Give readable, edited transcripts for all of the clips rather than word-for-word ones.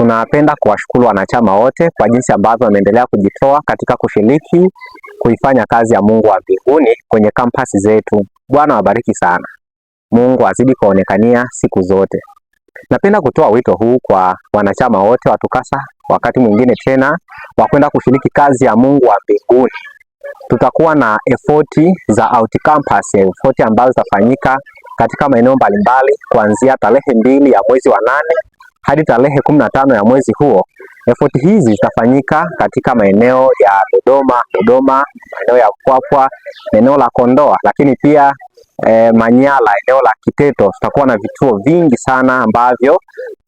Tunapenda kuwashukuru wanachama wote kwa jinsi ambavyo wameendelea kujitoa katika kushiriki kuifanya kazi ya Mungu wa mbinguni kwenye kampasi zetu. Bwana wabariki sana. Mungu azidi kuonekania siku zote. Napenda kutoa wito huu kwa wanachama wote wa TUCASA wakati mwingine tena wa kwenda kushiriki kazi ya Mungu wa mbinguni. Tutakuwa na efoti za out campus, efoti ambazo zitafanyika katika maeneo mbalimbali kuanzia tarehe 2 ya mwezi wa 8 hadi tarehe 15 ya mwezi huo. Efoti hizi zitafanyika katika maeneo ya Dodoma, maeneo ya Mpwapwa, eneo la Kondoa, lakini pia Manyara, eneo la Kiteto. Tutakuwa na vituo vingi sana ambavyo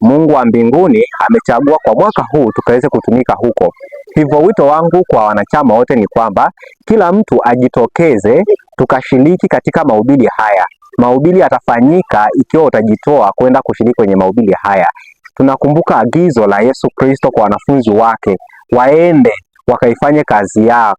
Mungu wa mbinguni amechagua kwa mwaka huu tukaweze kutumika huko. Hivyo wito wangu kwa wanachama wote ni kwamba kila mtu ajitokeze tukashiriki katika mahubiri haya. Mahubiri yatafanyika ikiwa utajitoa kwenda kushiriki kwenye mahubiri haya. Tunakumbuka agizo la Yesu Kristo kwa wanafunzi wake, waende wakaifanye kazi ya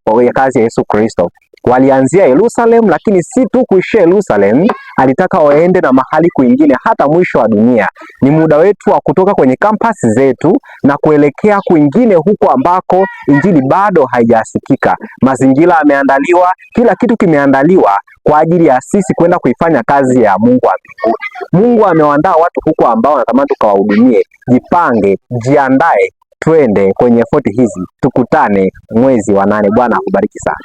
Yesu Kristo. Walianzia Yerusalemu, lakini si tu kuishia Yerusalemu, alitaka waende na mahali kwingine hata mwisho wa dunia. Ni muda wetu wa kutoka kwenye kampasi zetu na kuelekea kwingine huko ambako injili bado haijasikika. Mazingira yameandaliwa, kila kitu kimeandaliwa kwa ajili ya sisi kwenda kuifanya kazi ya Mungu wa mbinguni. Mungu amewaandaa watu huko ambao anatamani tukawahudumie. Jipange, jiandae, twende kwenye efoti hizi. Tukutane mwezi wa 8. Bwana akubariki sana.